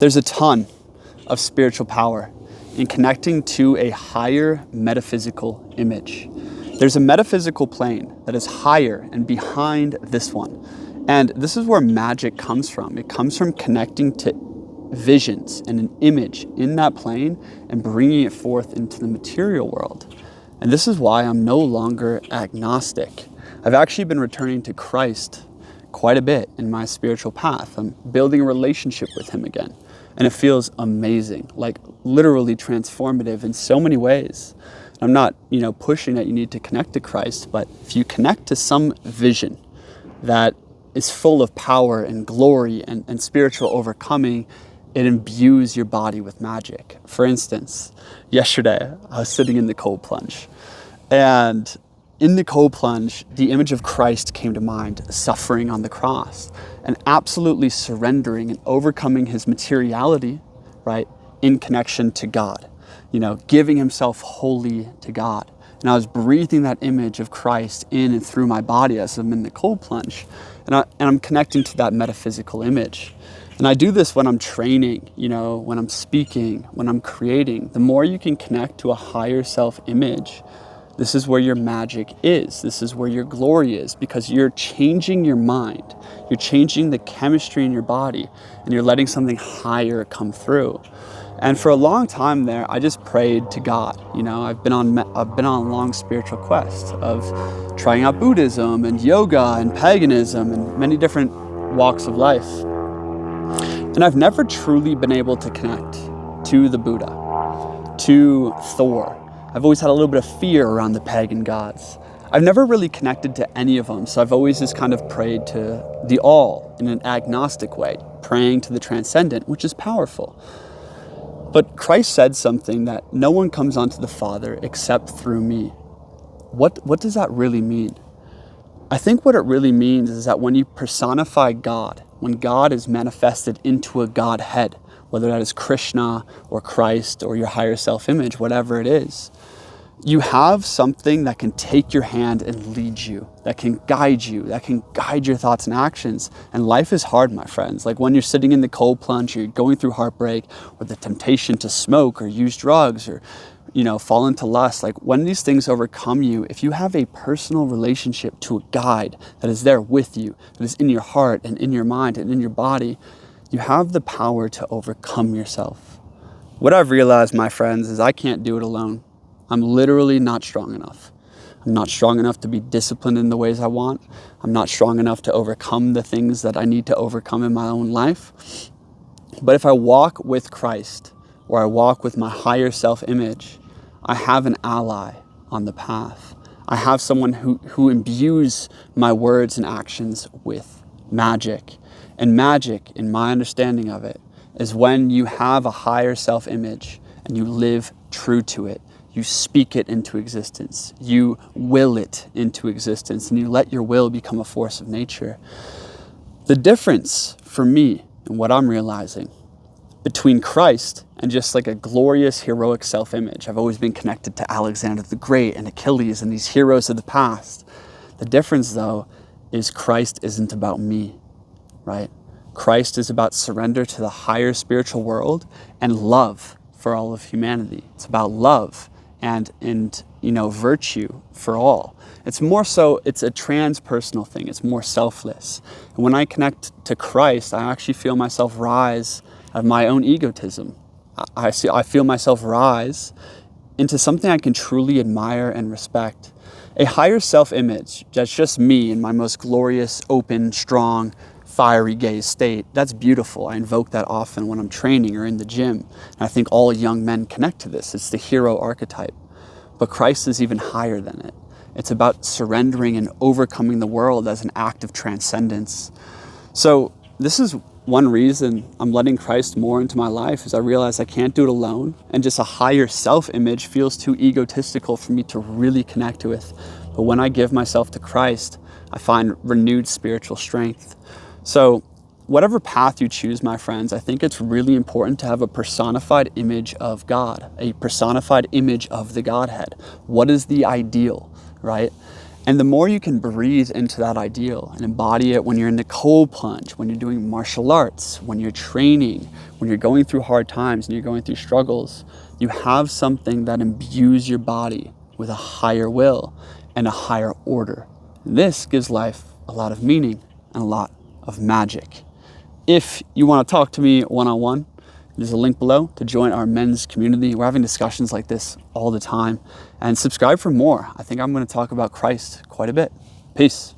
There's a ton of spiritual power in connecting to a higher metaphysical image. There's a metaphysical plane that is higher and behind this one. And this is where magic comes from. It comes from connecting to visions and an image in that plane and bringing it forth into the material world. And this is why I'm no longer agnostic. I've actually been returning to Christ quite a bit in my spiritual path. I'm building a relationship with him again. And it feels amazing, like literally transformative in so many ways. I'm not, pushing that you need to connect to Christ, but if you connect to some vision that is full of power and glory and spiritual overcoming, it imbues your body with magic. For instance, yesterday I was sitting in the cold plunge, and in the cold plunge, the image of Christ came to mind, suffering on the cross and absolutely surrendering and overcoming his materiality, right, in connection to God, giving himself wholly to God. And I was breathing that image of Christ in and through my body as I'm in the cold plunge. And I'm connecting to that metaphysical image. And I do this when I'm training, when I'm speaking, when I'm creating. The more you can connect to a higher self image, this is where your magic is. This is where your glory is, because you're changing your mind. You're changing the chemistry in your body, and you're letting something higher come through. And for a long time there, I just prayed to God. I've been on a long spiritual quest of trying out Buddhism and yoga and paganism and many different walks of life. And I've never truly been able to connect to the Buddha, to Thor. I've always had a little bit of fear around the pagan gods. I've never really connected to any of them, so I've always just kind of prayed to the all in an agnostic way, praying to the transcendent, which is powerful. But Christ said something that no one comes onto the Father except through me. What does that really mean? I think what it really means is that when you personify God, when God is manifested into a Godhead, whether that is Krishna or Christ or your higher self-image, whatever it is, you have something that can take your hand and lead you, that can guide your thoughts and actions. And life is hard, my friends. Like when you're sitting in the cold plunge, you're going through heartbreak or the temptation to smoke or use drugs or, fall into lust. Like when these things overcome you, if you have a personal relationship to a guide that is there with you, that is in your heart and in your mind and in your body, you have the power to overcome yourself. What I've realized, my friends, is I can't do it alone. I'm literally not strong enough. I'm not strong enough to be disciplined in the ways I want. I'm not strong enough to overcome the things that I need to overcome in my own life. But if I walk with Christ, or I walk with my higher self-image, I have an ally on the path. I have someone who imbues my words and actions with magic. And magic, in my understanding of it, is when you have a higher self-image and you live true to it. You speak it into existence. You will it into existence, and you let your will become a force of nature. The difference for me and what I'm realizing between Christ and just like a glorious, heroic self-image. I've always been connected to Alexander the Great and Achilles and these heroes of the past. The difference, though, is Christ isn't about me, right? Christ is about surrender to the higher spiritual world and love for all of humanity. It's about love and virtue for all. It's more so, it's a transpersonal thing. It's more selfless. And when I connect to Christ, I actually feel myself rise of my own egotism. I feel myself rise into something I can truly admire and respect. A higher self-image, that's just me in my most glorious, open, strong, fiery gaze state. That's beautiful. I invoke that often when I'm training or in the gym. And I think all young men connect to this. It's the hero archetype. But Christ is even higher than it. It's about surrendering and overcoming the world as an act of transcendence. So this is one reason I'm letting Christ more into my life, is I realize I can't do it alone. And just a higher self-image feels too egotistical for me to really connect with. But when I give myself to Christ, I find renewed spiritual strength. So whatever path you choose, my friends, I think it's really important to have a personified image of God, a personified image of the Godhead. What is the ideal, right? And the more you can breathe into that ideal and embody it when you're in the cold plunge, when you're doing martial arts, when you're training, when you're going through hard times and you're going through struggles, you have something that imbues your body with a higher will and a higher order. This gives life a lot of meaning and a lot of magic. If you want to talk to me one-on-one, there's a link below to join our men's community. We're having discussions like this all the time. And subscribe for more. I think I'm going to talk about Christ quite a bit. Peace.